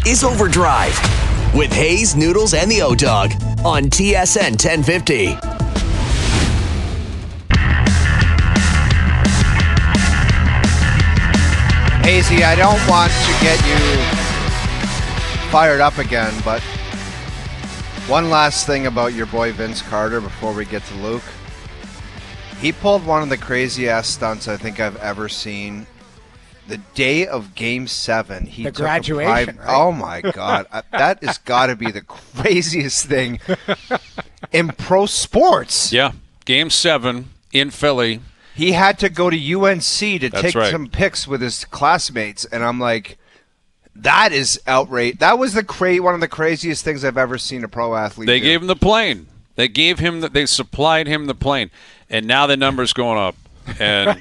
is OverDrive with Hayes, Noodles, and the O-Dog on TSN 1050. Hazy, I don't want to get you fired up again, but one last thing about your boy Vince Carter before we get to Luke. He pulled one of the crazy-ass stunts I think I've ever seen. The day of Game 7, he took graduation, right? Oh, my God. That has got to be the craziest thing in pro sports. Yeah, Game 7 in Philly. He had to go to UNC to take some pics with his classmates, and I'm like, that is outrageous. That was one of the craziest things I've ever seen a pro athlete do. Gave him the plane. They supplied him the plane, and now the number's going up. And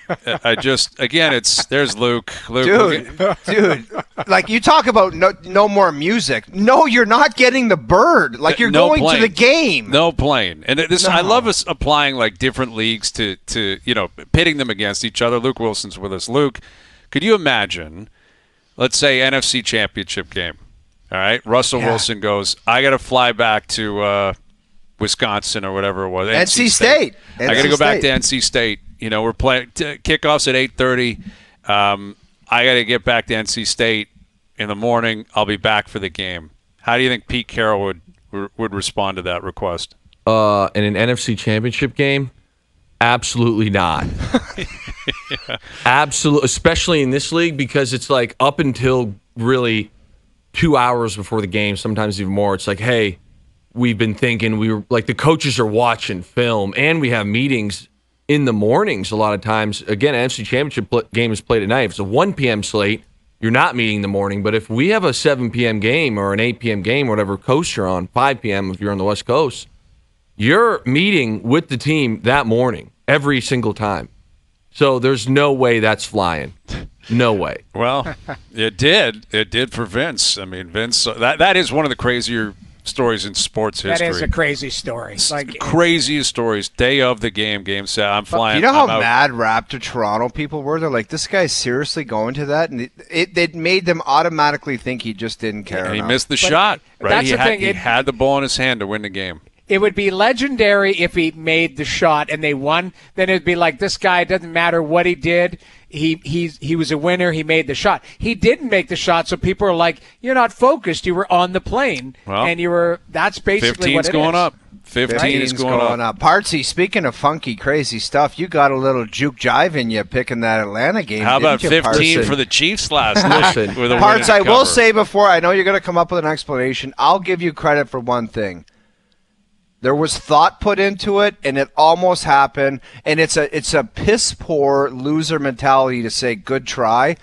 there's Luke. Dude, like you talk about no more music. No, you're not getting the bird. Like you're going to the game. No plane. And I love us applying like different leagues to pitting them against each other. Luke Wilson's with us. Luke, could you imagine, let's say NFC Championship game. All right, Russell Wilson goes, I got to fly back to Wisconsin or whatever it was. NC State. I got to go back to NC State. We're playing kickoffs at 8:30. I got to get back to NC State in the morning. I'll be back for the game. How do you think Pete Carroll would respond to that request? In an NFC Championship game? Absolutely not. Yeah. Absolutely, especially in this league because it's like up until really 2 hours before the game, sometimes even more. It's like, hey, we've been thinking the coaches are watching film and we have meetings in the mornings a lot of times. Again, NFC Championship game is played at night. If it's a 1 p.m. slate, you're not meeting in the morning. But if we have a 7 p.m. game or an 8 p.m. game, whatever coast you're on, 5 p.m. if you're on the West Coast, you're meeting with the team that morning every single time. So there's no way that's flying. No way. Well, it did. It did for Vince. I mean, Vince, that is one of the crazier stories in sports history. That is a crazy story. Craziest stories. Day of the game 7. I'm flying. You know how mad Raptor Toronto people were? They're like, this guy's seriously going to that? And it made them automatically think he just didn't care. And he missed the shot. Right? That's the thing. He had the ball in his hand to win the game. It would be legendary if he made the shot and they won. Then it'd be like, this guy, doesn't matter what he did. He was a winner. He made the shot. He didn't make the shot, so people are like, you're not focused. You were on the plane, and you were. That's basically what it is. 15's going up. 15 is going up. Partsy, speaking of funky, crazy stuff, you got a little juke jive in you picking that Atlanta game. How about 15 for the Chiefs last night? Parts, I will say before, I know you're going to come up with an explanation. I'll give you credit for one thing. There was thought put into it, and it almost happened. And it's a piss-poor loser mentality to say, good try.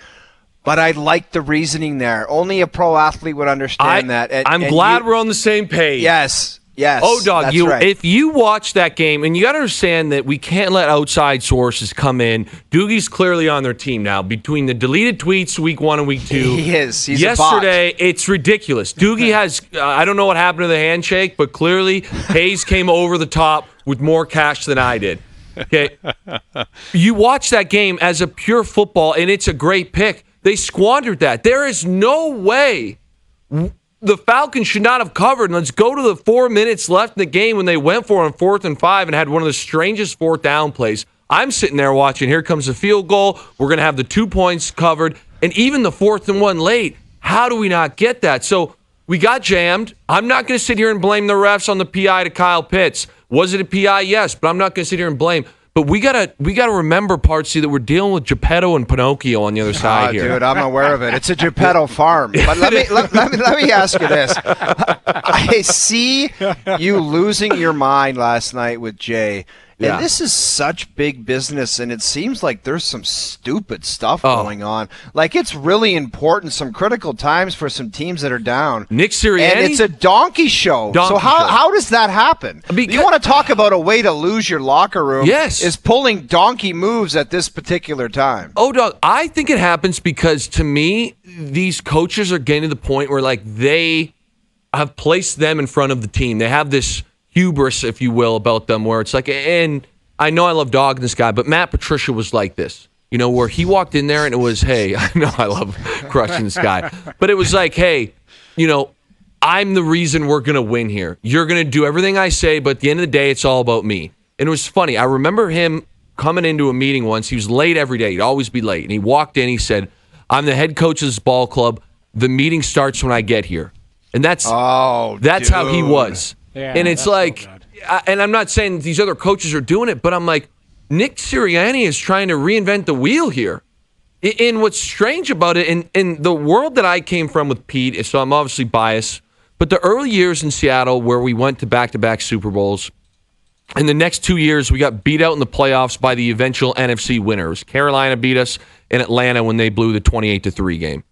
But I like the reasoning there. Only a pro athlete would understand that. I'm glad we're on the same page. Yes. Dog, right. If you watch that game, and you got to understand that we can't let outside sources come in. Doogie's clearly on their team now. Between the deleted tweets week 1 and week 2. He is. He's yesterday, a bot. it's ridiculous. Doogie has, I don't know what happened to the handshake, but clearly Hayes came over the top with more cash than I did. Okay, you watch that game as a pure football, and it's a great pick. They squandered that. There is no way the Falcons should not have covered. And let's go to the 4 minutes left in the game when they went for it on 4th and 5 and had one of the strangest 4th down plays. I'm sitting there watching. Here comes the field goal. We're going to have the 2 points covered. And even the 4th and 1 late, how do we not get that? So we got jammed. I'm not going to sit here and blame the refs on the PI to Kyle Pitts. Was it a PI? Yes, but I'm not going to sit here and blame. But we gotta remember, Partsy, that we're dealing with Geppetto and Pinocchio on the other side here. Dude, I'm aware of it. It's a Geppetto farm. But let me ask you this. I see you losing your mind last night with Jay. And this is such big business, and it seems like there's some stupid stuff going on. Like, it's really important, some critical times for some teams that are down. Nick Sirianni? And it's a donkey show. How does that happen? You want to talk about a way to lose your locker room? Yes. Is pulling donkey moves at this particular time. Oh, Doug, I think it happens because, to me, these coaches are getting to the point where, like, they have placed them in front of the team. They have this hubris, if you will, about them, where it's like, and I know I love dogging this guy, but Matt Patricia was like this, where he walked in there and it was, hey, I know I love crushing this guy, but it was like, hey, I'm the reason we're going to win here. You're going to do everything I say, but at the end of the day, it's all about me. And it was funny. I remember him coming into a meeting once. He was late every day. He'd always be late. And he walked in. He said, I'm the head coach of this ball club. The meeting starts when I get here. And that's how he was. Yeah, and it's like, and I'm not saying these other coaches are doing it, but I'm like, Nick Sirianni is trying to reinvent the wheel here. And what's strange about it, in the world that I came from with Pete, so I'm obviously biased, but the early years in Seattle where we went to back-to-back Super Bowls, in the next 2 years we got beat out in the playoffs by the eventual NFC winners. Carolina beat us in Atlanta when they blew the 28-3 game.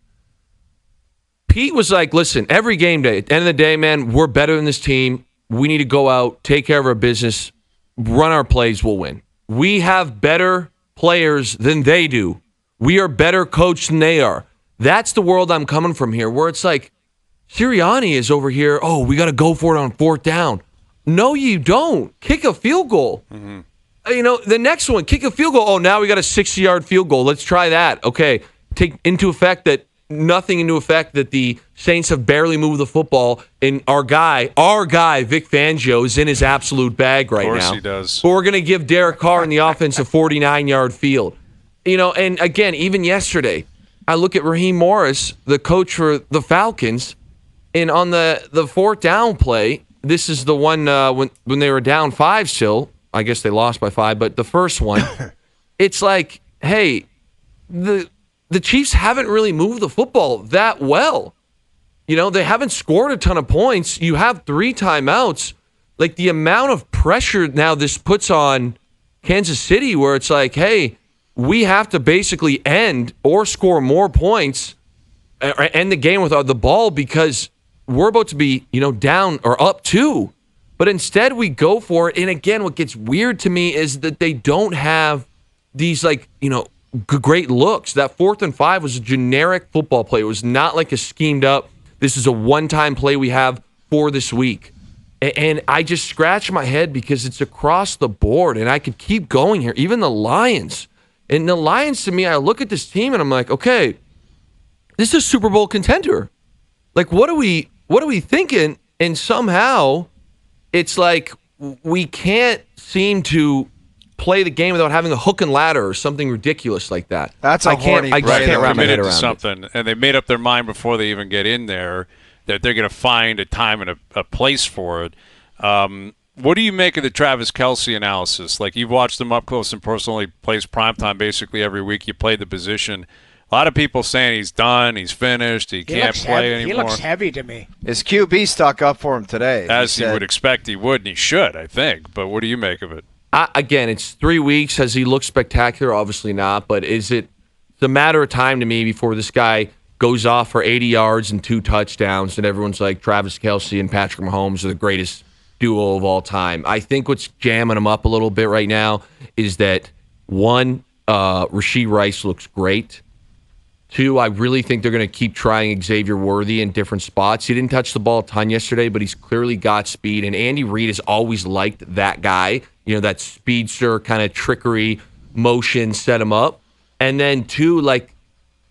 Pete was like, listen, every game day, at the end of the day, man, we're better than this team. We need to go out, take care of our business, run our plays, we'll win. We have better players than they do. We are better coached than they are. That's the world I'm coming from here, where it's like, Sirianni is over here, we got to go for it on fourth down. No, you don't. Kick a field goal. Mm-hmm. The next one, kick a field goal. Oh, now we got a 60-yard field goal. Let's try that. Okay, take into effect that the Saints have barely moved the football, and our guy, Vic Fangio, is in his absolute bag right now. Of course he does. But we're going to give Derek Carr in the offense a 49-yard field. And again, even yesterday, I look at Raheem Morris, the coach for the Falcons, and on the fourth down play, this is the one when they were down 5 still. I guess they lost by 5, but the first one, it's like, hey, the Chiefs haven't really moved the football that well. They haven't scored a ton of points. You have 3 timeouts. Like, the amount of pressure now this puts on Kansas City, where it's like, hey, we have to basically end or score more points or end the game with the ball because we're about to be, down or up 2. But instead we go for it. And again, what gets weird to me is that they don't have these, great looks. That 4th and 5 was a generic football play. It was not like a schemed up, this is a one-time play we have for this week. And I just scratch my head because it's across the board, and I could keep going here. Even the Lions. And the Lions, to me, I look at this team and I'm like, okay, this is a Super Bowl contender. Like, what are we thinking? And somehow it's like we can't seem to play the game without having a hook and ladder or something ridiculous like that. That's a horny I just can't wrap my head around something, and they made up their mind before they even get in there that they're going to find a time and a place for it. What do you make of the Travis Kelce analysis? Like, you've watched him up close and personal. He plays primetime basically every week. You play the position. A lot of people saying he's done, he's finished, he can't play anymore. He looks heavy to me. His QB stuck up for him today. As he would expect he would, and he should, I think. But what do you make of it? Again, it's 3 weeks. Has he looked spectacular? Obviously not. But it's a matter of time to me before this guy goes off for 80 yards and 2 touchdowns, and everyone's like, Travis Kelce and Patrick Mahomes are the greatest duo of all time. I think what's jamming him up a little bit right now is that, 1, Rashee Rice looks great. 2, I really think they're going to keep trying Xavier Worthy in different spots. He didn't touch the ball a ton yesterday, but he's clearly got speed. And Andy Reid has always liked that guy, that speedster kind of trickery motion, set him up. And then 2,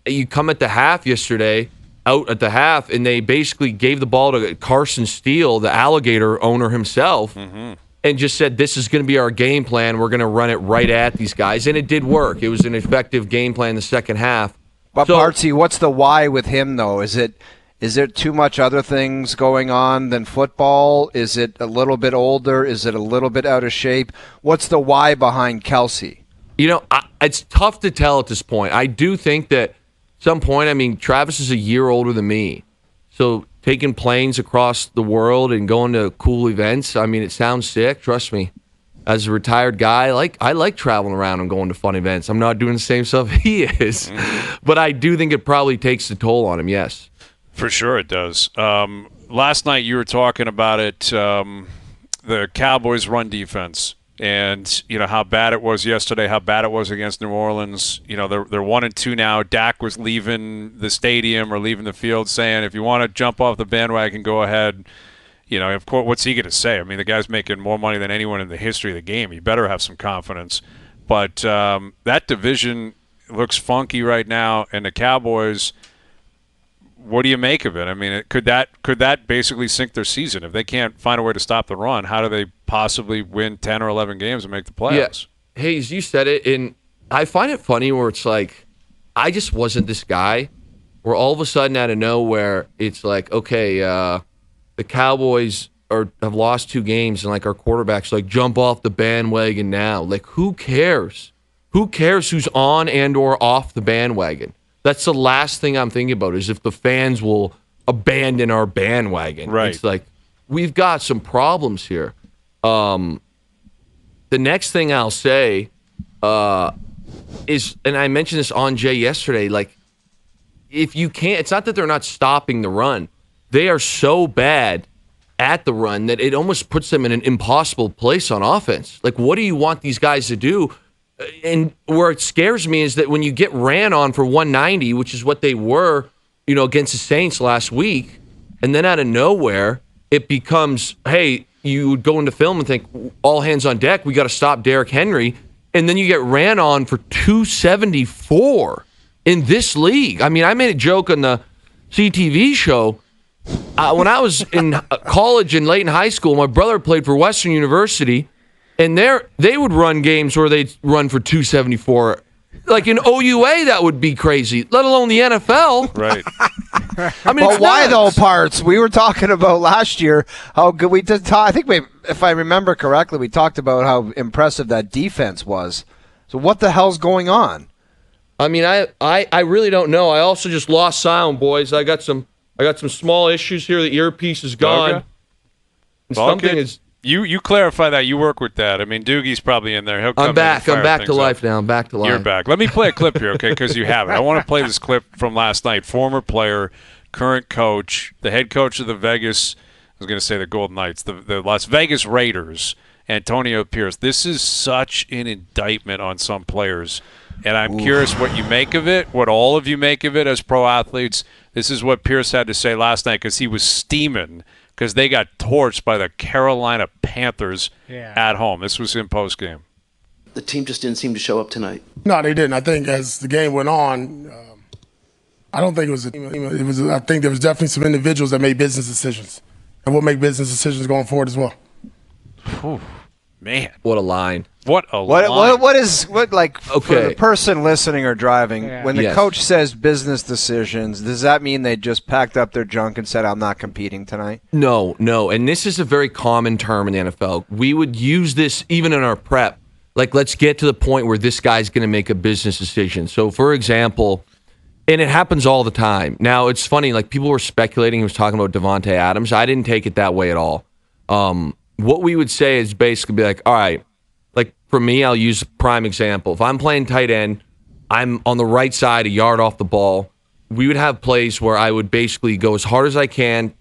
you come at the half yesterday, out at the half, and they basically gave the ball to Carson Steele, the alligator owner himself, and just said, this is going to be our game plan. We're going to run it right at these guys. And it did work. It was an effective game plan in the second half. But Bartsy, what's the why with him, though? Is there too much other things going on than football? Is it a little bit older? Is it a little bit out of shape? What's the why behind Kelce? It's tough to tell at this point. I do think that at some point, Travis is a year older than me. So taking planes across the world and going to cool events, it sounds sick. Trust me. As a retired guy, I like traveling around and going to fun events. I'm not doing the same stuff he is. But I do think it probably takes a toll on him, yes. For sure it does. Last night you were talking about it, the Cowboys' run defense, and how bad it was yesterday, how bad it was against New Orleans. They're 1-2 now. Dak was leaving the stadium or leaving the field saying, if you want to jump off the bandwagon, go ahead. Of course, what's he going to say? The guy's making more money than anyone in the history of the game. He better have some confidence. But that division looks funky right now, and the Cowboys, what do you make of it? I mean, could that basically sink their season if they can't find a way to stop the run? How do they possibly win 10 or 11 games and make the playoffs? Yeah. Hayes, you said it, and I find it funny where it's like, I just wasn't this guy. Where all of a sudden, out of nowhere, it's like, okay, the Cowboys have lost 2 games, and like our quarterback's like, jump off the bandwagon now. Like, who cares? Who cares who's on and or off the bandwagon? That's the last thing I'm thinking about, is if the fans will abandon our bandwagon. Right. It's like, we've got some problems here. The next thing I'll say is, and I mentioned this on Jay yesterday, like, if you can't, it's not that they're not stopping the run. They are so bad at the run that it almost puts them in an impossible place on offense. Like, what do you want these guys to do? And where it scares me is that when you get ran on for 190, which is what they were, against the Saints last week, and then out of nowhere, it becomes, hey, you would go into film and think, all hands on deck, we got to stop Derrick Henry, and then you get ran on for 274 in this league. I mean, I made a joke on the CTV show. When I was in college and late in high school, my brother played for Western University, and they would run games where they'd run for 274. Like in OUA, that would be crazy, let alone the NFL. Right. I mean, well, why though, Parts? We were talking about last year how good we did. I think if I remember correctly, we talked about how impressive that defense was. So what the hell's going on? I mean, I really don't know. I also just lost sound, boys. I got some small issues here. The earpiece is gone. Okay. And something is. You clarify that. You work with that. I mean, Doogie's probably in there. He'll come I'm back. in and I'm back fire to things life up. now. I'm back to life. You're back. Let me play a clip here, okay? Because you have it. I want to play this clip from last night. Former player, current coach, the head coach of the Vegas. I was going to say the Golden Knights, the Las Vegas Raiders, Antonio Pierce. This is such an indictment on some players. And I'm curious what you make of it, what all of you make of it as pro athletes. This is what Pierce had to say last night because he was steaming because they got torched by the Carolina Panthers at home. This was in postgame. The team just didn't seem to show up tonight. No, they didn't. I think as the game went on, I don't think it was a team. I think there was definitely some individuals that made business decisions, and we'll make business decisions going forward as well. Whew, man, What a line. what a line. For the person listening or driving, when the Yes. coach says business decisions, does that mean they just packed up their junk and said, I'm not competing tonight? No. And this is a very common term in the NFL. We would use this even in our prep. Like, let's get to the point where this guy's going to make a business decision. So, for example, and it happens all the time. Now, it's funny. Like, people were speculating. He was talking about Devontae Adams. I didn't take it that way at all. What we would say is basically be like, all right, like for me, I'll use a prime example. If I'm playing tight end, I'm on the right side, a yard off the ball. We would have plays where I would basically go as hard as I can.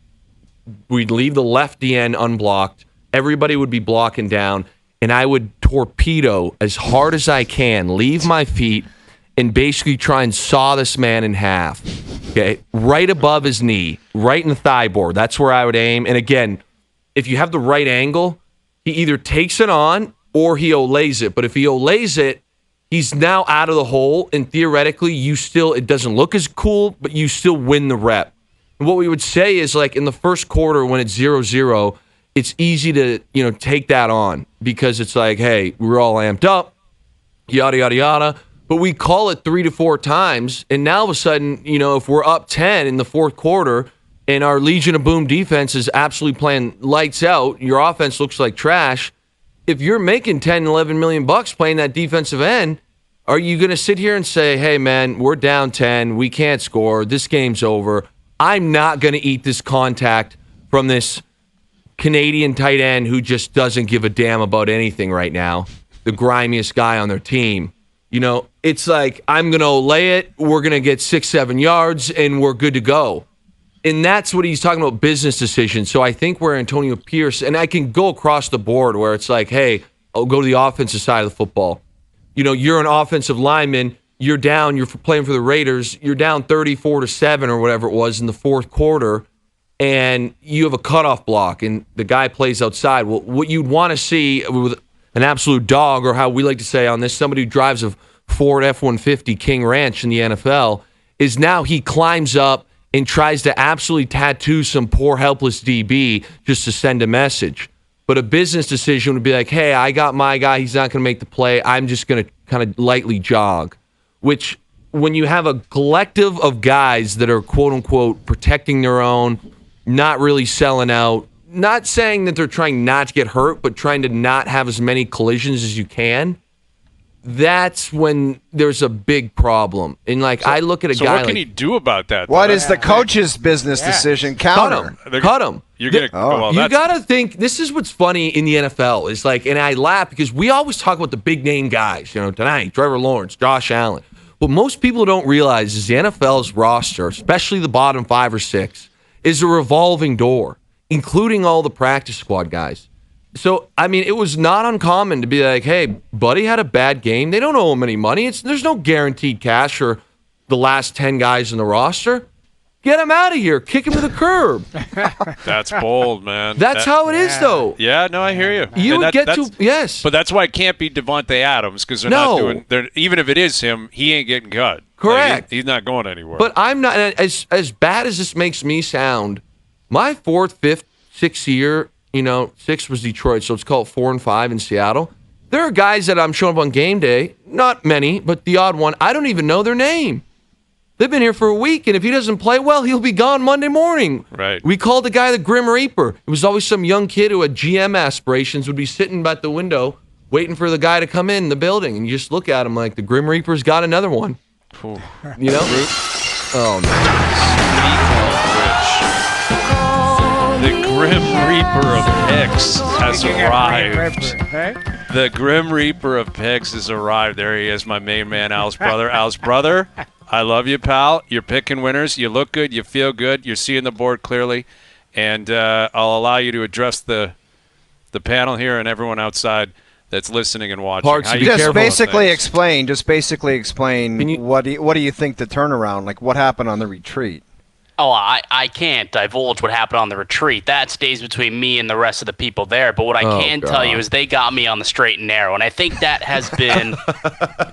We'd leave the left DN unblocked. Everybody would be blocking down. And I would torpedo as hard as I can, leave my feet, and basically try and saw this man in half. Okay, right above his knee, right in the thigh board. That's where I would aim. And again, if you have the right angle, he either takes it on or he olays it. But if he olays it, he's now out of the hole, and theoretically, it doesn't look as cool, but you still win the rep. And what we would say is, like, in the first quarter when it's 0-0, it's easy to, take that on because it's like, hey, we're all amped up, yada, yada, yada. But we call it 3 to 4 times, and now all of a sudden, if we're up 10 in the fourth quarter and our Legion of Boom defense is absolutely playing lights out, your offense looks like trash. If you're making 10, 11 million bucks playing that defensive end, are you going to sit here and say, hey, man, we're down 10, we can't score, this game's over, I'm not going to eat this contact from this Canadian tight end who just doesn't give a damn about anything right now, the grimiest guy on their team. It's like, I'm going to lay it, we're going to get 6-7 yards, and we're good to go. And that's what he's talking about, business decisions. So I think where Antonio Pierce, and I can go across the board where it's like, hey, I'll go to the offensive side of the football. You're an offensive lineman, you're down, you're playing for the Raiders, you're down 34-7 or whatever it was in the fourth quarter, and you have a cutoff block, and the guy plays outside. Well, what you'd want to see with an absolute dog, or how we like to say on this, somebody who drives a Ford F-150 King Ranch in the NFL, is now he climbs up and tries to absolutely tattoo some poor, helpless DB just to send a message. But a business decision would be like, hey, I got my guy. He's not going to make the play. I'm just going to kind of lightly jog, which when you have a collective of guys that are, quote unquote, protecting their own, not really selling out, not saying that they're trying not to get hurt, but trying to not have as many collisions as you can, that's when there's a big problem. And I look at a guy. So what can you do about that? What is the coach's business decision? Counter. Cut him. You're gonna. Well, you got to think. This is what's funny in the NFL. Is and I laugh because we always talk about the big name guys. Tonight, Trevor Lawrence, Josh Allen. What most people don't realize is the NFL's roster, especially the bottom 5 or 6, is a revolving door, including all the practice squad guys. So, it was not uncommon to be like, hey, buddy had a bad game. They don't owe him any money. There's no guaranteed cash for the last 10 guys in the roster. Get him out of here. Kick him to the curb. That's bold, man. That's how it is, though. Yeah, no, I hear you. You would yes. But that's why it can't be Devontae Adams because they're not doing. Even if it is him, he ain't getting cut. Correct. He's not going anywhere. But I'm not as bad as this makes me sound. My 4th, 5th, 6th year. 6 was Detroit, so it's called 4 and 5 in Seattle. There are guys that I'm showing up on game day, not many, but the odd one, I don't even know their name. They've been here for a week, and if he doesn't play well, he'll be gone Monday morning. Right. We called the guy the Grim Reaper. It was always some young kid who had GM aspirations would be sitting at the window waiting for the guy to come in the building, and you just look at him like the Grim Reaper's got another one. Ooh. Oh, man. The Grim Reaper of Picks has arrived. The Grim Reaper of Picks has arrived. There he is, my main man, Al's brother. Al's brother, I love you, pal. You're picking winners. You look good. You feel good. You're seeing the board clearly. And I'll allow you to address the panel here and everyone outside that's listening and watching. Just basically explain what do you think the turnaround, what happened on the retreat? Oh, I can't divulge what happened on the retreat. That stays between me and the rest of the people there. But what I can tell you is they got me on the straight and narrow. And I think that has been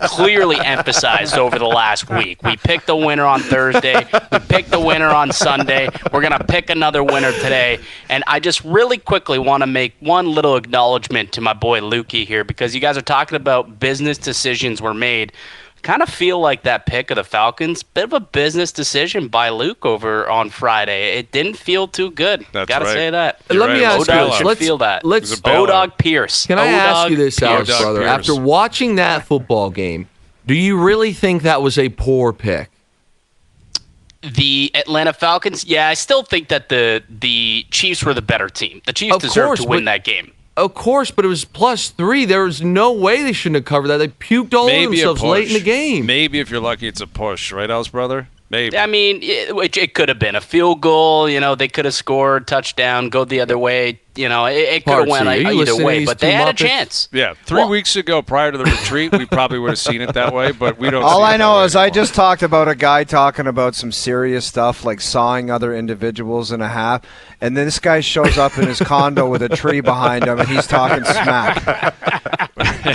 clearly emphasized over the last week. We picked the winner on Thursday. We picked the winner on Sunday. We're going to pick another winner today. And I just really quickly want to make one little acknowledgement to my boy Lukey here, because you guys are talking about business decisions were made. Kind of feel like that pick of the Falcons, bit of a business decision by Luke over on Friday. It didn't feel too good. That's Gotta right. say that. Let me ask you this. Let's feel that. O-Dog Pierce. Can I ask you this, Alex, brother? Pierce. After watching that football game, do you really think that was a poor pick? The Atlanta Falcons, yeah, I still think that the Chiefs were the better team. The Chiefs deserved to win that game. Of course, but it was +3. There was no way they shouldn't have covered that. They puked all over themselves late in the game. Maybe if you're lucky, it's a push, right, Al's brother? Maybe. I mean, it could have been a field goal. They could have scored, touchdown, go the other way. It could have went either way, but they had a chance. Yeah, 3 weeks ago, prior to the retreat, we probably would have seen it that way, but we don't. All I know is I just talked about a guy talking about some serious stuff, like sawing other individuals in half, and then this guy shows up in his condo with a tree behind him, and he's talking smack.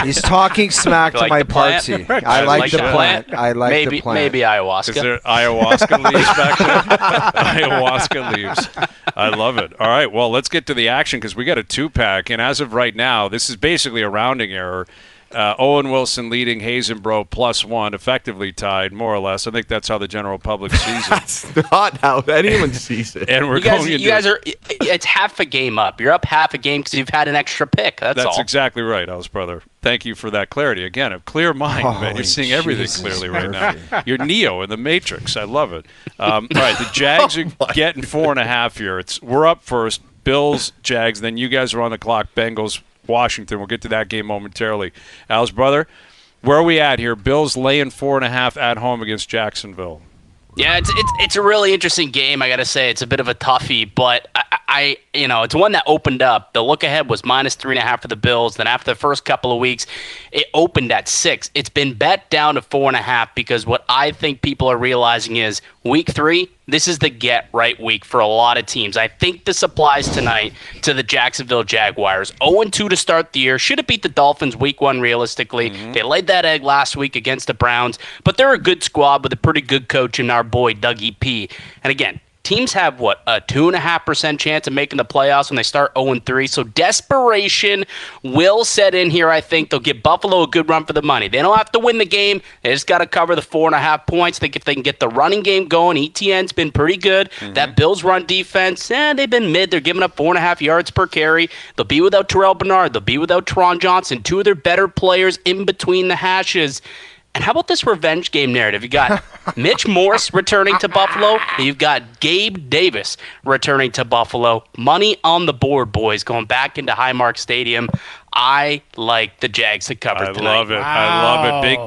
He's talking smack to my party. I like the plant. I like the plant. Maybe ayahuasca. Is there ayahuasca leaves back there? Ayahuasca leaves. I love it. All right, well, let's get to the action because we got a 2-pack, and as of right now, this is basically a rounding error. Owen Willson leading Hayes and Bro +1, effectively tied, more or less. I think that's how the general public sees it. That's not how anyone sees it. And you guys are. It's half a game up. You're up half a game because you've had an extra pick. That's all. That's exactly right, Al's brother. Thank you for that clarity. Again, a clear mind, man. You're seeing everything clearly right now. You're Neo in the Matrix. I love it. All right, the Jags are getting 4.5 here. We're up first. Bills, Jags. Then you guys are on the clock. Bengals, Washington. We'll get to that game momentarily. Al's brother, where are we at here? Bills laying 4.5 at home against Jacksonville. Yeah, it's a really interesting game. I got to say, it's a bit of a toughie, but it's one that opened up. The look ahead was -3.5 for the Bills. Then after the first couple of weeks, it opened at 6. It's been bet down to 4.5 because what I think people are realizing is week 3, this is the get right week for a lot of teams. I think this applies tonight to the Jacksonville Jaguars. 0-2 to start the year. Should have beat the Dolphins week 1 realistically. They laid that egg last week against the Browns, but they're a good squad with a pretty good coach in our boy Dougie P. And again, teams have, a 2.5% chance of making the playoffs when they start 0-3. So desperation will set in here, I think. They'll give Buffalo a good run for the money. They don't have to win the game. They just got to cover the 4.5 points. I think if they can get the running game going, ETN's been pretty good. That Bills run defense, they've been mid. They're giving up 4.5 yards per carry. They'll be without Terrell Bernard. They'll be without Teron Johnson, 2 of their better players in between the hashes. And how about this revenge game narrative? You got Mitch Morse returning to Buffalo. And you've got Gabe Davis returning to Buffalo. Money on the board, boys, going back into Highmark Stadium. I like the Jags to cover tonight. I love it. Wow. I love it.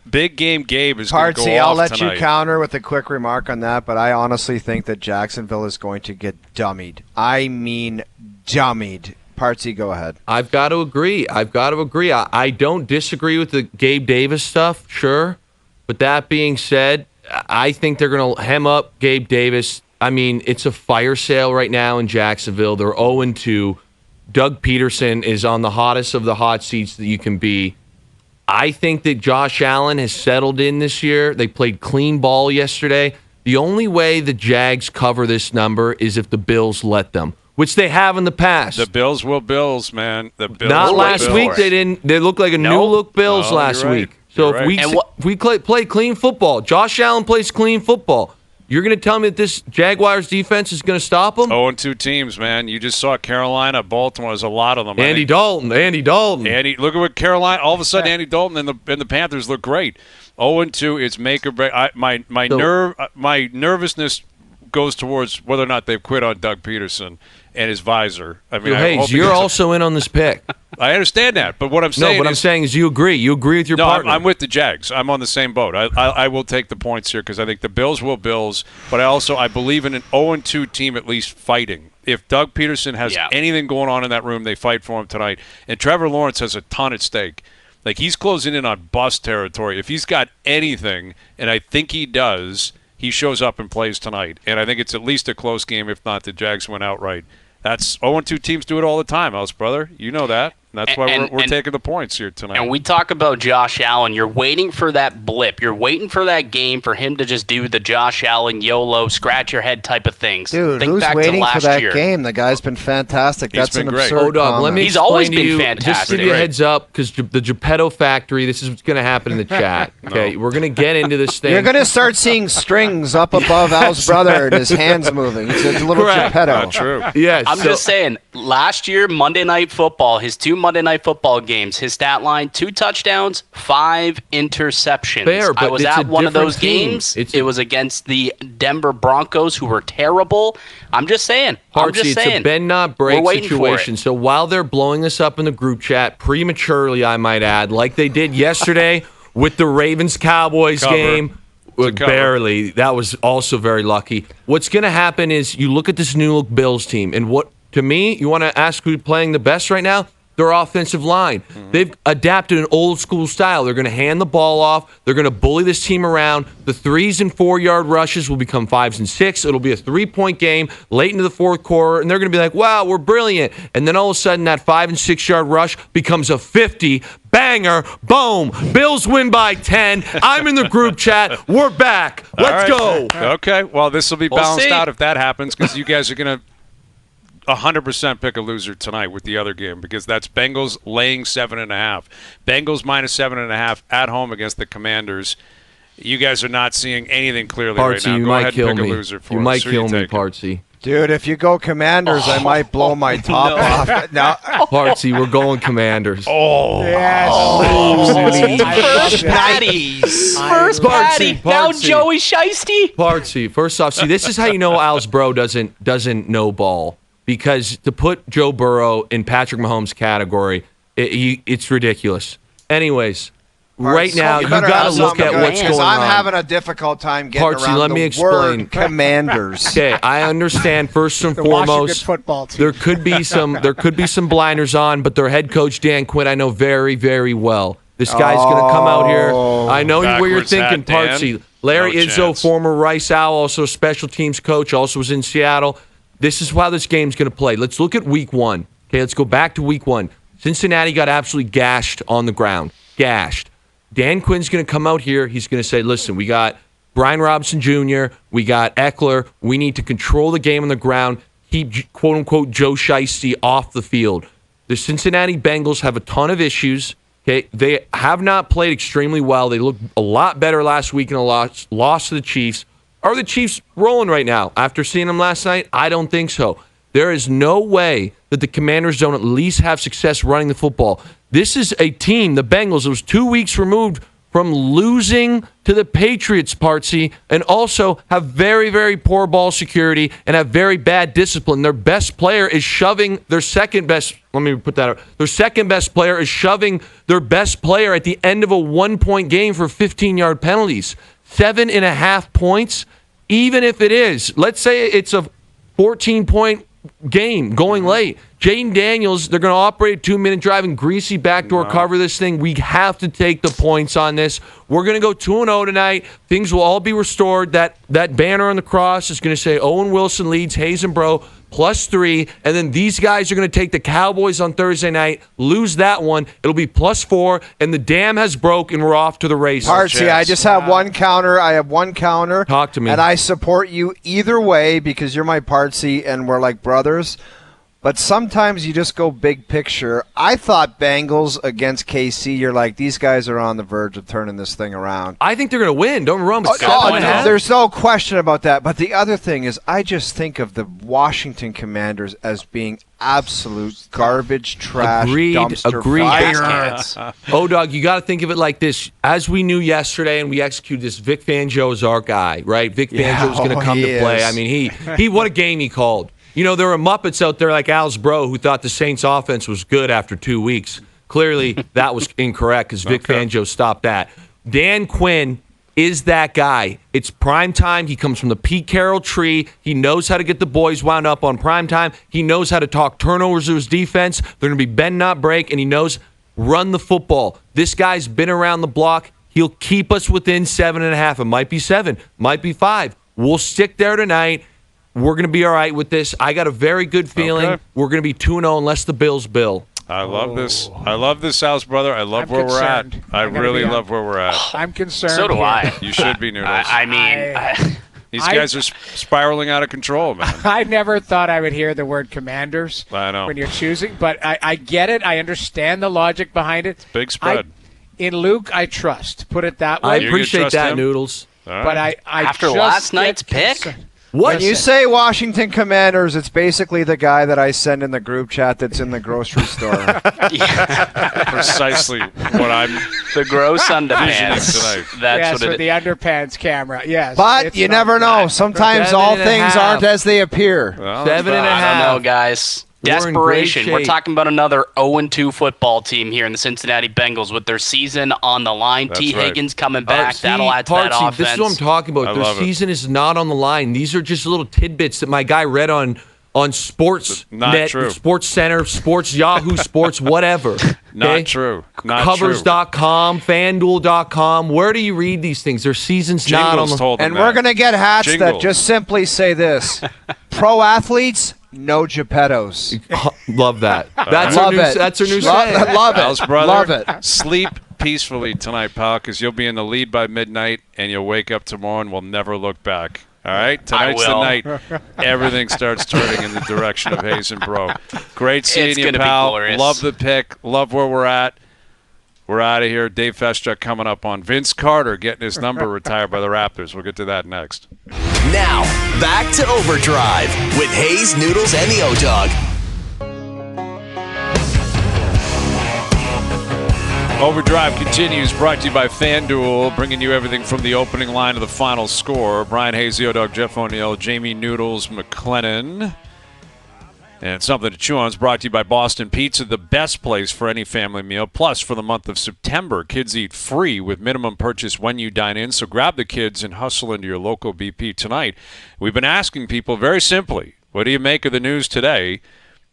Big game Gabe is going to go off I'll let tonight. you counter with a quick remark on that, but I honestly think that Jacksonville is going to get dummied. I mean dummied. Partsy, go ahead. I've got to agree. I don't disagree with the Gabe Davis stuff, sure. But that being said, I think they're going to hem up Gabe Davis. I mean, it's a fire sale right now in Jacksonville. They're 0-2. Doug Peterson is on the hottest of the hot seats that you can be. I think that Josh Allen has settled in this year. They played clean ball yesterday. The only way the Jags cover this number is if the Bills let them, which they have in the past. The Bills will Bills, man. The Bills. Not last week. They didn't. They looked like a new look Bills last week. So if we play clean football, Josh Allen plays clean football. You're going to tell me that this Jaguars defense is going to stop them? 0-2 teams, man. You just saw Carolina, Baltimore. There's a lot of them. Andy Dalton. Look at what Carolina. All of a sudden, Andy Dalton and the Panthers look great. 0-2 is make or break. My nervousness goes towards whether or not they've quit on Doug Peterson and his visor. I mean, Hayes, you're also in on this pick. I understand that, but what I'm saying is you agree. You agree with your partner. I'm with the Jags. I'm on the same boat. I will take the points here because I think the Bills will Bills, but I believe in an 0-2 team at least fighting. If Doug Peterson has anything going on in that room, they fight for him tonight. And Trevor Lawrence has a ton at stake. Like, he's closing in on bust territory. If he's got anything, and I think he does, he shows up and plays tonight. And I think it's at least a close game, if not the Jags win outright. That's 0-2 teams do it all the time, House brother. You know that. That's why we're taking the points here tonight. And we talk about Josh Allen. You're waiting for that blip. You're waiting for that game for him to just do the Josh Allen YOLO, scratch your head type of things. Dude, Think who's back waiting to last for that year. game? The guy's been fantastic. That's been an great. absurd comment. Let me He's always explain to been you, fantastic. just to give you a heads up, because the Geppetto Factory, this is what's going to happen in the chat. Okay, we're going to get into this thing. You're going to start seeing strings up above Al's brother and his hands moving. It's a little Geppetto. Not true. Yes, I'm just saying, last year, Monday Night Football, his 2 Monday Night Football games, his stat line, 2 touchdowns, 5 interceptions. Fair, but I was it's at a one of different those team. games. It was against the Denver Broncos, who were terrible. I'm just saying. It's a bend not break situation. So while they're blowing this up in the group chat, prematurely, I might add, like they did yesterday with the Ravens-Cowboys game, barely. That was also very lucky. What's going to happen is you look at this new-look Bills team, and what, to me, you want to ask who's playing the best right now? Their offensive line. Mm-hmm. They've adapted an old-school style. They're going to hand the ball off. They're going to bully this team around. The 3s and 4-yard rushes will become 5s and 6. It'll be a 3-point game late into the fourth quarter, and they're going to be like, wow, we're brilliant. And then all of a sudden, that 5- and 6-yard rush becomes a 50. Banger. Boom. Bills win by 10. I'm in the group chat. We're back. Let's go. Okay. Well, this will be balanced out if that happens because you guys are going to 100% pick a loser tonight with the other game because that's Bengals laying 7.5. Bengals -7.5 at home against the Commanders. You guys are not seeing anything clearly right now. Go ahead and pick a loser for us. You might kill me, Partsy. Dude, if you go Commanders, I might blow my top off. No. Partsy, we're going Commanders. First patty. First patty. Now Joey Shiesty. Partsy, first off, see, this is how you know Al's bro doesn't know ball. Because to put Joe Burrow in Patrick Mahomes' category, it's ridiculous. Anyways, right now, you got to look at what's going on. I'm having a difficult time getting around let me explain. word Commanders. Okay, I understand. First and foremost, there could be some blinders on, but their head coach Dan Quinn, I know very, very well. This guy's going to come out here. I know where you're thinking, Partsy. Larry Izzo, former Rice Owl, also a special teams coach, also was in Seattle. This is how this game's going to play. Let's look at week 1. Okay, let's go back to week 1. Cincinnati got absolutely gashed on the ground. Gashed. Dan Quinn's going to come out here. He's going to say, listen, we got Brian Robinson Jr., we got Eckler. We need to control the game on the ground, keep, quote-unquote, Joe Shiesty off the field. The Cincinnati Bengals have a ton of issues. Okay, they have not played extremely well. They looked a lot better last week in a loss to the Chiefs. Are the Chiefs rolling right now after seeing them last night? I don't think so. There is no way that the Commanders don't at least have success running the football. This is a team, the Bengals, that was 2 weeks removed from losing to the Patriots, Partsy, and also have very, very poor ball security and have very bad discipline. Their best player is shoving their second best. Let me put that out. Their second best player is shoving their best player at the end of a 1-point game for 15-yard penalties. 7.5 points, even if it is. Let's say it's a 14-point game going late. Jaden Daniels, they're going to operate a 2-minute drive and greasy backdoor cover this thing. We have to take the points on this. We're going to go 2-0 tonight. Things will all be restored. That banner on the cross is going to say Owen Willson leads Hayes and Bro +3. And then these guys are going to take the Cowboys on Thursday night, lose that one. It'll be +4. And the dam has broke and we're off to the races. Partsy, I just have one counter. I have one counter. Talk to me. And I support you either way because you're my Partsy and we're like brothers. But sometimes you just go big picture. I thought Bengals against KC, you're like, these guys are on the verge of turning this thing around. I think they're going to win. Don't run. There's no question about that. But the other thing is, I just think of the Washington Commanders as being absolute garbage, trash, dumpster fire. O-Dog, you got to think of it like this. As we knew yesterday and we executed this, Vic Fangio is our guy, right? Vic Fangio is going to come to play. I mean, he what a game he called. You know, there were Muppets out there like Al's bro who thought the Saints' offense was good after 2 weeks. Clearly, that was incorrect because Vic Fangio stopped that. Dan Quinn is that guy. It's prime time. He comes from the Pete Carroll tree. He knows how to get the boys wound up on prime time. He knows how to talk turnovers to his defense. They're going to be bend, not break, and he knows run the football. This guy's been around the block. He'll keep us within 7.5. It might be 7, might be 5. We'll stick there tonight. We're going to be all right with this. I got a very good feeling we're going to be 2-0 unless the Bills bill. I love this. I love this house, brother. I love where we're at. I really love where we're at. I'm concerned. So do I. You should be, Noodles. I mean, these guys are spiraling out of control, man. I never thought I would hear the word Commanders when you're choosing, but I get it. I understand the logic behind it. Big spread. In Luke, I trust. Put it that way. I appreciate that, Noodles. Right. But I after last night's pick. When you say Washington Commanders, it's basically the guy that I send in the group chat that's in the grocery store. Precisely what I'm the gross underpants. That's what it is. The underpants camera. Yes. But you never know. Sometimes all things aren't as they appear. Well, 7.5. I don't know, guys. Desperation. We're talking about another 0-2 football team here in the Cincinnati Bengals with their season on the line. That's T. right. Higgins coming back. That'll add to that offense. This is what I'm talking about. Their season is not on the line. These are just little tidbits that my guy read on Sportsnet, Sports Center, Sports Yahoo Sports, whatever. Not true. Not Covers.com, FanDuel.com. Where do you read these things? Their season's not on the line. And we're going to get hats that just simply say this. Pro athletes, no Geppettos. Love that. That's our new saying. Love it. Al's brother, love it. Sleep peacefully tonight, pal, because you'll be in the lead by midnight, and you'll wake up tomorrow and we'll never look back. All right? Tonight's the night everything starts turning in the direction of Hayes and Bro. Great seeing you, pal. Love the pick. Love where we're at. We're out of here. Dave Feschuk coming up on Vince Carter getting his number retired by the Raptors. We'll get to that next. Now, back to Overdrive with Hayes, Noodles, and the O-Dog. Overdrive continues, brought to you by FanDuel, bringing you everything from the opening line to the final score. Brian Hayes, the O-Dog, Jeff O'Neill, Jamie Noodles, McLennan. And Something to Chew On is brought to you by Boston Pizza, the best place for any family meal. Plus, for the month of September, kids eat free with minimum purchase when you dine in. So grab the kids and hustle into your local BP tonight. We've been asking people very simply, what do you make of the news today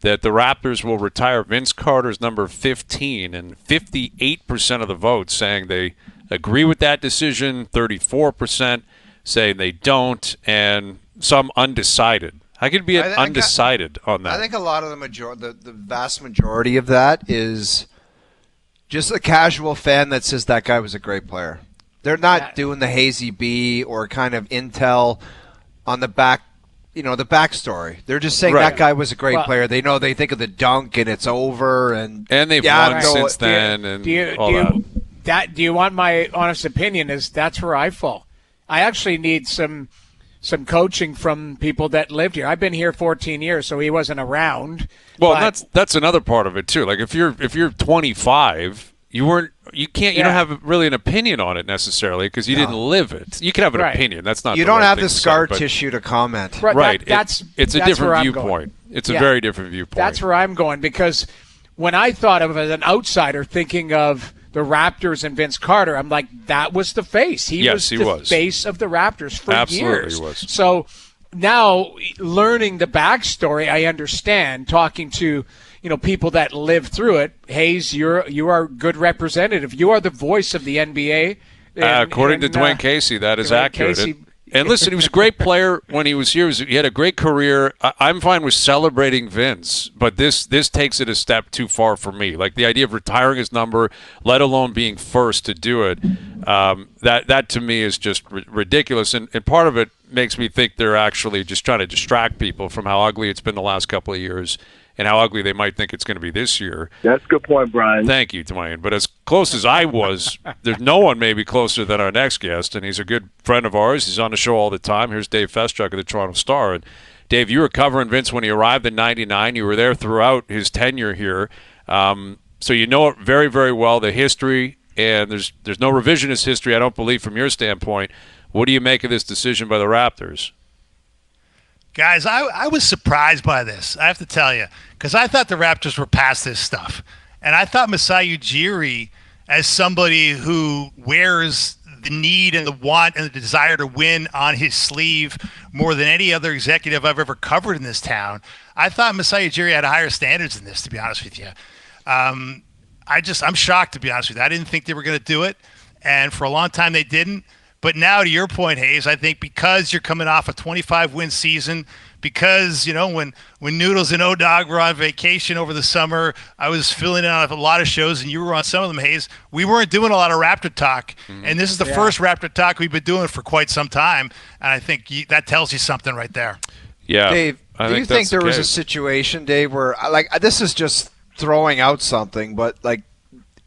that the Raptors will retire Vince Carter's number 15? And 58% of the votes saying they agree with that decision, 34% say they don't, and some undecided. How could it be undecided on that? I think a lot of the vast majority of that is just a casual fan that says that guy was a great player. They're not doing the hazy B or kind of intel on the back, the backstory. They're just saying that guy was a great player. They know they think of the dunk and it's over, and they've won since then. Do you want my honest opinion? That's where I fall. I actually need some coaching from people that lived here. I've been here 14 years, so he wasn't around. Well, that's another part of it too. Like if you're 25, you don't have really an opinion on it necessarily because you didn't live it. You can have an opinion. That's not. You don't have the scar tissue to comment. Right. That's a different viewpoint. It's a very different viewpoint. That's where I'm going, because when I thought of it as an outsider thinking of the Raptors and Vince Carter, I'm like, that was the face. He was the face of the Raptors for years. He was. So now learning the backstory, I understand, talking to people that lived through it. Hayes, you are a good representative. You are the voice of the NBA. According to Dwayne Casey, that is accurate. And listen, he was a great player when he was here. He had a great career. I'm fine with celebrating Vince, but this takes it a step too far for me. Like the idea of retiring his number, let alone being first to do it, that to me is just ridiculous. And part of it makes me think they're actually just trying to distract people from how ugly it's been the last couple of years and how ugly they might think it's going to be this year. That's a good point, Brian. Thank you, Dwayne. But as close as I was, there's no one maybe closer than our next guest, and he's a good friend of ours. He's on the show all the time. Here's Dave Feschuk of the Toronto Star. And Dave, you were covering Vince when he arrived in '99. You were there throughout his tenure here. So you know it very, very well, the history, and there's no revisionist history, I don't believe, from your standpoint. What do you make of this decision by the Raptors? Guys, I was surprised by this, I have to tell you, because I thought the Raptors were past this stuff. And I thought Masai Ujiri, as somebody who wears the need and the want and the desire to win on his sleeve more than any other executive I've ever covered in this town, I thought Masai Ujiri had higher standards than this, to be honest with you. I'm shocked, to be honest with you. I didn't think they were going to do it, and for a long time they didn't. But now, to your point, Hayes, I think because you're coming off a 25-win season, because, when Noodles and O-Dog were on vacation over the summer, I was filling in on a lot of shows, and you were on some of them, Hayes. We weren't doing a lot of Raptor talk, and this is the first Raptor talk we've been doing for quite some time, and I think that tells you something right there. Yeah, Dave, do you think there was a situation, Dave, where, this is just throwing out something, but,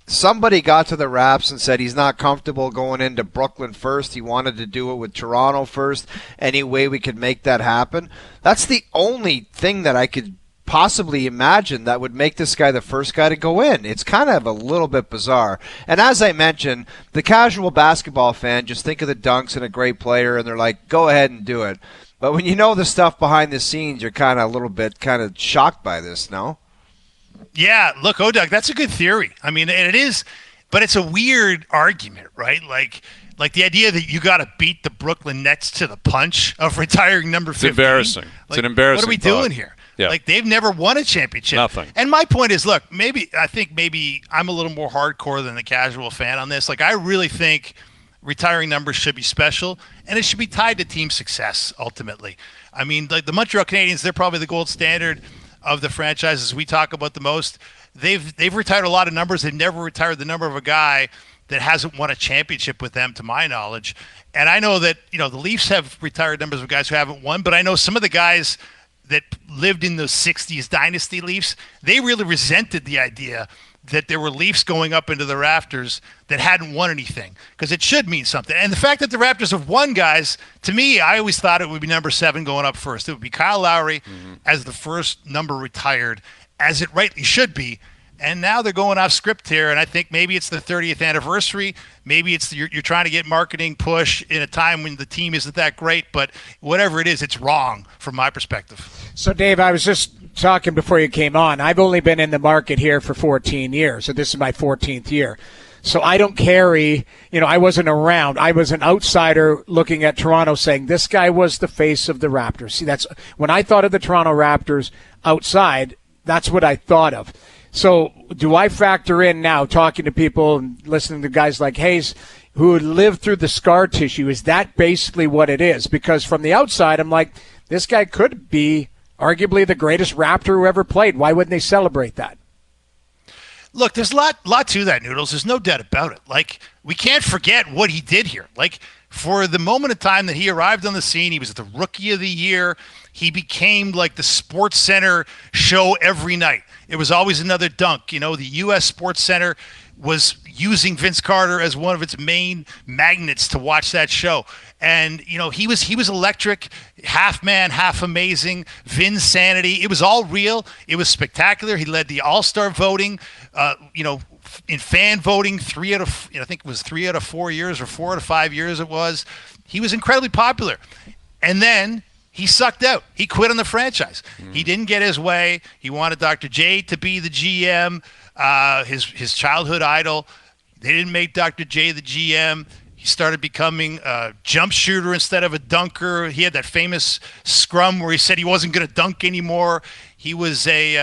somebody got to the Raps and said he's not comfortable going into Brooklyn first. He wanted to do it with Toronto first. Any way we could make that happen? That's the only thing that I could possibly imagine that would make this guy the first guy to go in. It's kind of a little bit bizarre. And as I mentioned, the casual basketball fan just think of the dunks and a great player, and they're like, go ahead and do it. But when you know the stuff behind the scenes, you're kind of a little bit shocked by this, no? Yeah, look, O-Dog, that's a good theory. I mean, and it is, but it's a weird argument, right? Like the idea that you got to beat the Brooklyn Nets to the punch of retiring number 15. It's embarrassing. It's an embarrassing What are we doing here? Yeah. They've never won a championship. Nothing. And my point is, look, I think maybe I'm a little more hardcore than the casual fan on this. I really think retiring numbers should be special, and it should be tied to team success, ultimately. I mean, the Montreal Canadiens, they're probably the gold standard of the franchises we talk about the most. They've retired a lot of numbers. They've never retired the number of a guy that hasn't won a championship with them, to my knowledge. And I know that, the Leafs have retired numbers of guys who haven't won, but I know some of the guys that lived in those 60s dynasty Leafs, they really resented the idea that there were Leafs going up into the rafters that hadn't won anything, because it should mean something. And the fact that the Raptors have won, guys, to me, I always thought it would be number 7 going up first. It would be Kyle Lowry as the first number retired, as it rightly should be. And now they're going off script here, and I think maybe it's the 30th anniversary. Maybe it's you're trying to get marketing push in a time when the team isn't that great. But whatever it is, it's wrong from my perspective. So, Dave, I was just talking before you came on. I've only been in the market here for 14 years, so this is my 14th year. So I don't carry, I wasn't around. I was an outsider looking at Toronto saying this guy was the face of the Raptors. See, that's when I thought of the Toronto Raptors outside, that's what I thought of. So do I factor in now talking to people and listening to guys like Hayes who lived through the scar tissue? Is that basically what it is? Because from the outside, I'm like, this guy could be arguably the greatest Raptor who ever played. Why wouldn't they celebrate that? Look, there's a lot to that, Noodles. There's no doubt about it. Like, we can't forget what he did here. Like, for the moment of time that he arrived on the scene, he was the Rookie of the Year. He became like the Sports Center show every night. It was always another dunk. The U.S. Sports Center was using Vince Carter as one of its main magnets to watch that show. And, he was electric, half man, half amazing, Vinsanity. It was all real. It was spectacular. He led the All-Star voting, in fan voting, 3 out of 4 years or 4 out of 5 years it was. He was incredibly popular. And then he sucked out. He quit on the franchise. He didn't get his way. He wanted Dr. J to be the GM, his childhood idol. They didn't make Dr. J the GM. He started becoming a jump shooter instead of a dunker. He had that famous scrum where he said he wasn't going to dunk anymore. He was a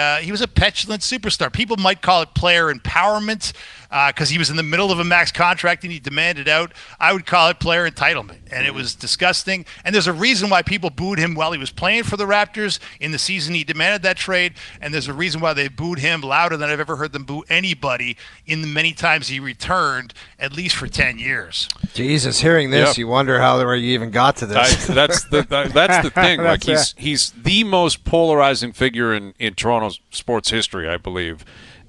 petulant superstar. People might call it player empowerment because he was in the middle of a max contract and he demanded out. I would call it player entitlement, and it was disgusting. And there's a reason why people booed him while he was playing for the Raptors in the season he demanded that trade, and there's a reason why they booed him louder than I've ever heard them boo anybody in the many times he returned, at least for 10 years. Jesus, hearing this, you wonder how you even got to this. That's the thing. Like he's the most polarizing figure in Toronto's sports history, I believe.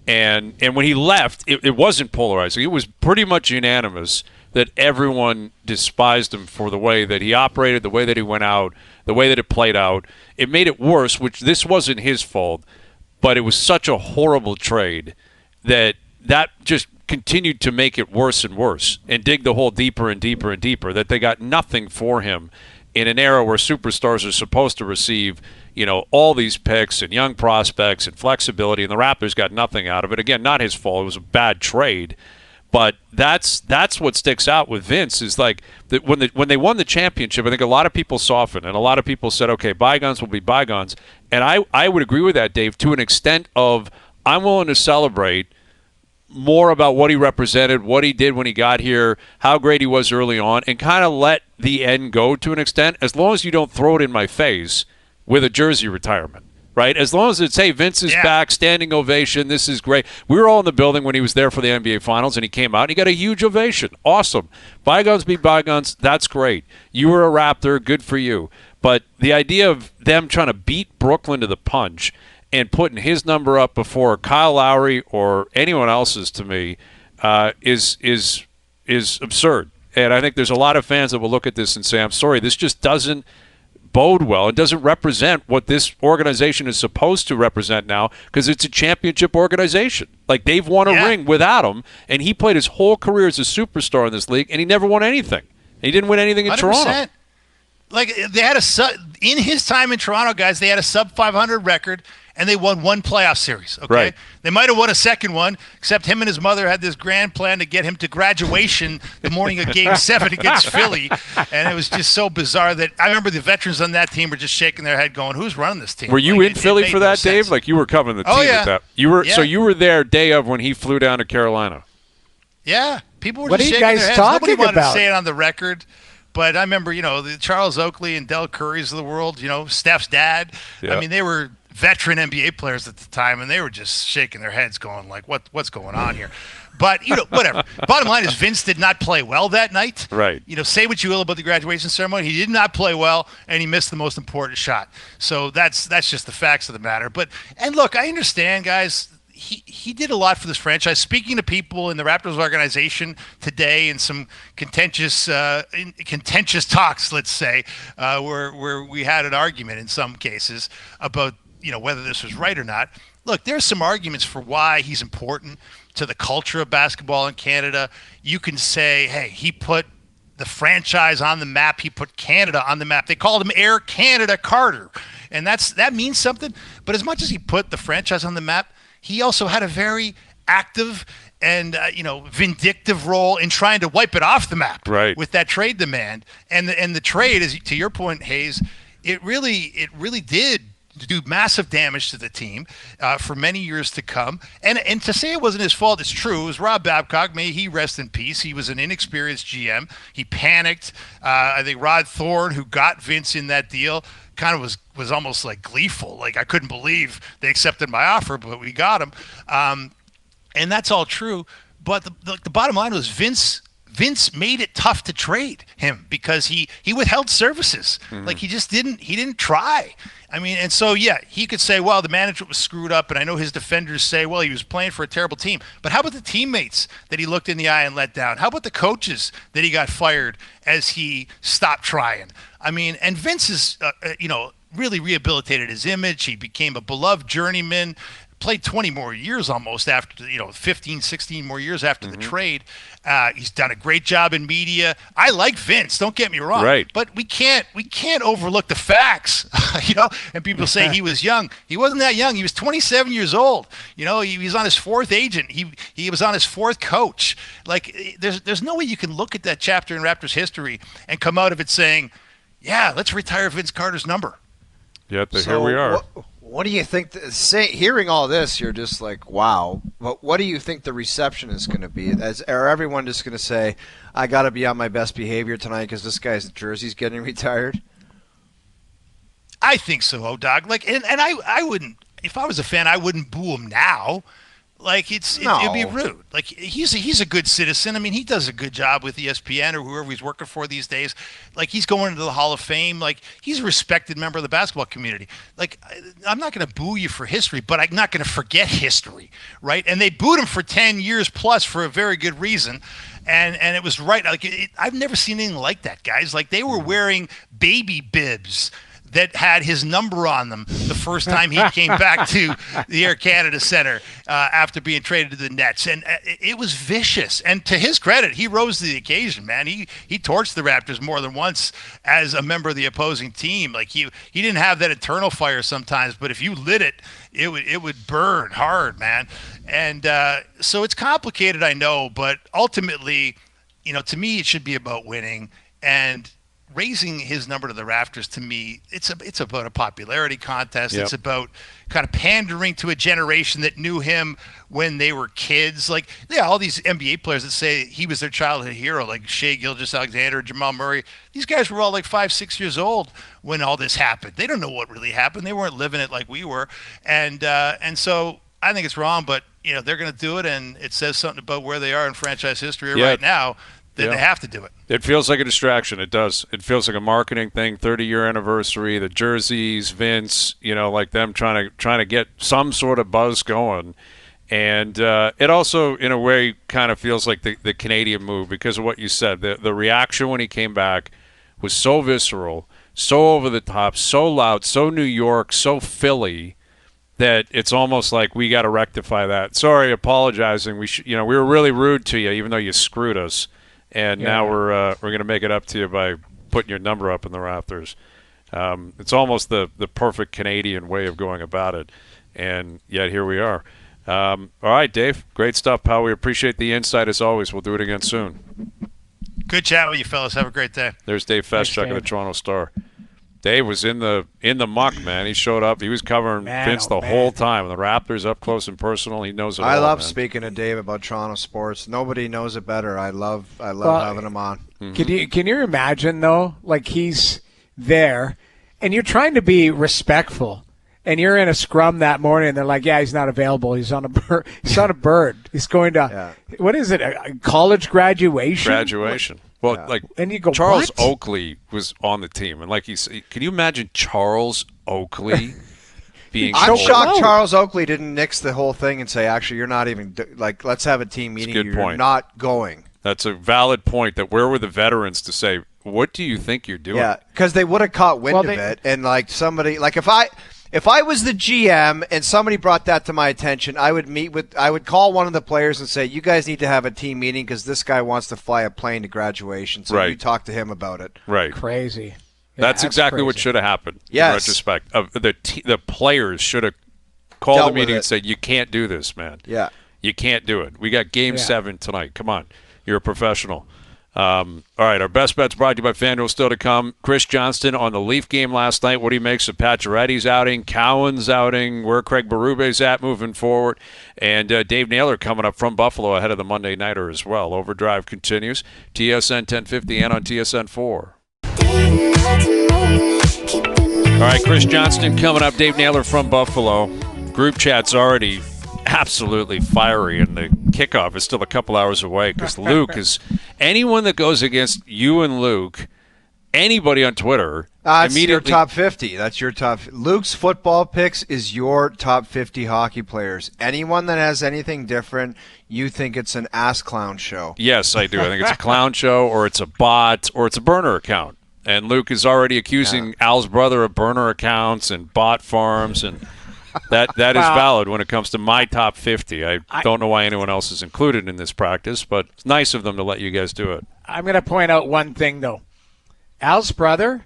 And when he left, it wasn't polarizing. It was pretty much unanimous that everyone despised him for the way that he operated, the way that he went out, the way that it played out. It made it worse, which this wasn't his fault, but it was such a horrible trade that just continued to make it worse and worse and dig the hole deeper and deeper and deeper, that they got nothing for him in an era where superstars are supposed to receive all these picks and young prospects and flexibility, and the Raptors got nothing out of it. Again, not his fault. It was a bad trade. But that's what sticks out with Vince is like that when they won the championship, I think a lot of people softened and a lot of people said, okay, bygones will be bygones. And I would agree with that, Dave, to an extent of I'm willing to celebrate more about what he represented, what he did when he got here, how great he was early on, and kind of let the end go to an extent, as long as you don't throw it in my face with a jersey retirement, right? As long as it's, hey, Vince is back, standing ovation, this is great. We were all in the building when he was there for the NBA Finals, and he came out, and he got a huge ovation. Awesome. Bygones be bygones, that's great. You were a Raptor, good for you. But the idea of them trying to beat Brooklyn to the punch and putting his number up before Kyle Lowry or anyone else's, to me, is absurd. And I think there's a lot of fans that will look at this and say, I'm sorry, this just doesn't bode well. It doesn't represent what this organization is supposed to represent now, because it's a championship organization. Like, they've won a ring without him, and he played his whole career as a superstar in this league, and he never won anything. He didn't win anything in 100%. Toronto. Like, they had in his time in Toronto, guys, they had a sub 500 record, and they won one playoff series, okay? Right. They might have won a second one, except him and his mother had this grand plan to get him to graduation the morning of Game 7 against Philly, and it was just so bizarre that I remember the veterans on that team were just shaking their head going, who's running this team? Were you in Philly for that, Dave? Like, you were covering the team at that. So you were there day of when he flew down to Carolina. Yeah. People were what just are you shaking guys their heads. talking Nobody wanted about? to say it on the record. But I remember, the Charles Oakley and Del Currys of the world, Steph's dad. Yeah. I mean, they were veteran NBA players at the time, and they were just shaking their heads going, like, what's going on here? But, whatever. Bottom line is Vince did not play well that night. Right. Say what you will about the graduation ceremony. He did not play well, and he missed the most important shot. So that's just the facts of the matter. And look, I understand, guys. He did a lot for this franchise. Speaking to people in the Raptors organization today in some contentious talks, let's say, where we had an argument in some cases about whether this was right or not. Look, there's some arguments for why he's important to the culture of basketball in Canada. You can say, hey, he put the franchise on the map. He put Canada on the map. They called him Air Canada Carter. and that means something. But as much as he put the franchise on the map, he also had a very active and vindictive role in trying to wipe it off the map with that trade demand. And the trade, as to your point, Hayes, it really did do massive damage to the team for many years to come. And to say it wasn't his fault, it's true. It was Rob Babcock. May he rest in peace. He was an inexperienced GM. He panicked. I think Rod Thorne, who got Vince in that deal, kind of was almost like gleeful. Like, I couldn't believe they accepted my offer, but we got him. And that's all true. But the bottom line was Vince made it tough to trade him because he withheld services. Like, he didn't try. I mean, and so, yeah, he could say, well, the management was screwed up, and I know his defenders say, well, he was playing for a terrible team. But how about the teammates that he looked in the eye and let down? How about the coaches that he got fired as he stopped trying? I mean, and Vince is, really rehabilitated his image. He became a beloved journeyman, played 20 more years almost after, 15, 16 more years after the trade. He's done a great job in media. I like Vince, don't get me wrong. Right. But we can't overlook the facts, and people say he was young. He wasn't that young. He was 27 years old. He was on his fourth agent. He was on his fourth coach. Like, there's no way you can look at that chapter in Raptors history and come out of it saying, yeah, let's retire Vince Carter's number. Yet here we are. What do you think? Hearing all this, you're just like, wow. But what do you think the reception is going to be? Are everyone just going to say, I got to be on my best behavior tonight because this guy's jersey's getting retired? I think so, O-Dog. Like, and I wouldn't, if I was a fan, I wouldn't boo him now. Like, it'd be rude. Like, he's a good citizen. I mean, he does a good job with ESPN or whoever he's working for these days. Like, he's going into the Hall of Fame. Like, he's a respected member of the basketball community. Like, I'm not going to boo you for history, but I'm not going to forget history, right? And they booed him for 10 years plus for a very good reason. And it was right. Like, I've never seen anything like that, guys. Like, they were wearing baby bibs that had his number on them the first time he came back to the Air Canada Centre after being traded to the Nets. And it was vicious. And to his credit, he rose to the occasion, man. He torched the Raptors more than once as a member of the opposing team. Like, he didn't have that eternal fire sometimes, but if you lit it, it would burn hard, man. And so it's complicated, I know, but ultimately, to me, it should be about winning. And raising his number to the Raptors, to me, it's about a popularity contest. Yep. It's about kind of pandering to a generation that knew him when they were kids. Like, yeah, all these NBA players that say he was their childhood hero, like Shai Gilgeous-Alexander, Jamal Murray. These guys were all like 5-6 years old when all this happened. They don't know what really happened. They weren't living it like we were. And so I think it's wrong, but they're going to do it, and it says something about where they are in franchise history right now. They have to do it. It feels like a distraction. It does. It feels like a marketing thing. 30-year anniversary, the jerseys, Vince, like them trying to get some sort of buzz going. And it also, in a way, kind of feels like the Canadian move because of what you said. The reaction when he came back was so visceral, so over the top, so loud, so New York, so Philly, that it's almost like we got to rectify that. Sorry, apologizing. We were really rude to you, even though you screwed us. And now we're going to make it up to you by putting your number up in the rafters. It's almost the perfect Canadian way of going about it, and yet here we are. All right, Dave, great stuff, pal. We appreciate the insight as always. We'll do it again soon. Good chat with you, fellas. Have a great day. There's Dave Feschuk of the Toronto Star. Dave was in the muck, man. He showed up. He was covering Vince the whole time. The Raptors up close and personal. He knows it all. I love man. speaking to Dave about Toronto sports. Nobody knows it better. I love having him on. Mm-hmm. Can you imagine though? Like, he's there, and you're trying to be respectful, and you're in a scrum that morning, and they're like, "Yeah, he's not available. He's on a bird. He's on a bird. He's going to what is it? A college graduation? Graduation." Well, and you go, Charles what? Oakley was on the team, and like he said, can you imagine Charles Oakley being? I'm shocked Charles Oakley didn't nix the whole thing and say, "Actually, you're not even let's have a team meeting. That's a good point. You're not going." That's a valid point. That where were the veterans to say, "What do you think you're doing?" Yeah, because they would have caught wind of it, and somebody If I was the GM and somebody brought that to my attention, I would call one of the players and say, "You guys need to have a team meeting because this guy wants to fly a plane to graduation. So you talk to him about it." Right. Crazy. That's exactly crazy. what should have happened. Yes. In retrospect, the players should have called Dealt the meeting with and said, "You can't do this, man. Yeah. You can't do it. We got Game 7 tonight. Come on, you're a professional." All right, our best bets brought to you by FanDuel still to come. Chris Johnston on the Leaf game last night. What do you make of Pacioretty's outing, Cowan's outing, where Craig Berube's at moving forward, and Dave Naylor coming up from Buffalo ahead of the Monday Nighter as well. Overdrive continues. TSN 1050 and on TSN 4. All right, Chris Johnston coming up. Dave Naylor from Buffalo. Group chat's already absolutely fiery, and the kickoff is still a couple hours away because Luke is anyone that goes against you and Luke, anybody on Twitter, That's immediately your top 50. That's your top. Luke's football picks is your top 50 hockey players. Anyone that has anything different, you think it's an ass clown show. Yes, I do. I think it's a clown show, or it's a bot, or it's a burner account. And Luke is already accusing Al's brother of burner accounts and bot farms, and that is valid when it comes to my top 50. I don't know why anyone else is included in this practice, but it's nice of them to let you guys do it. I'm going to point out one thing, though. Al's brother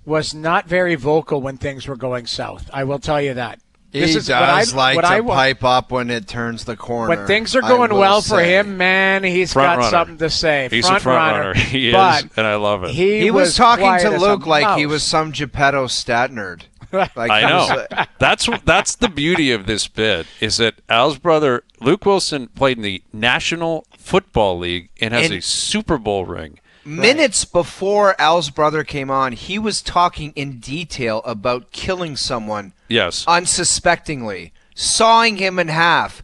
was not very vocal when things were going south. I will tell you that. He does like to pipe up when it turns the corner. When things are going well for him, man, he's got something to say. He's a front runner. He is, and I love it. He was talking to Luke like he was some Geppetto stat nerd. Like I know. That's the beauty of this bit, is that Al's brother, Luke Willson, played in the National Football League and has a Super Bowl ring. Minutes before Al's brother came on, he was talking in detail about killing someone unsuspectingly, sawing him in half.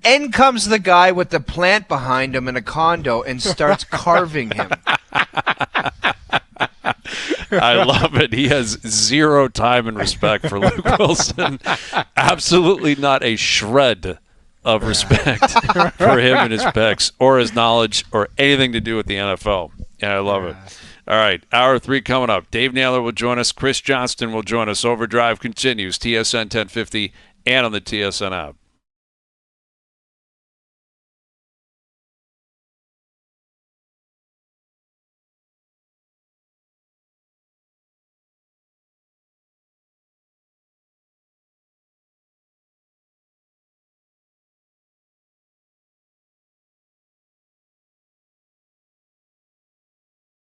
In comes the guy with the plant behind him in a condo and starts carving him. I love it. He has zero time and respect for Luke Willson. Absolutely not a shred of respect for him and his picks or his knowledge or anything to do with the NFL. And I love it. All right, hour 3 coming up. Dave Naylor will join us. Chris Johnston will join us. Overdrive continues. TSN 1050 and on the TSN app.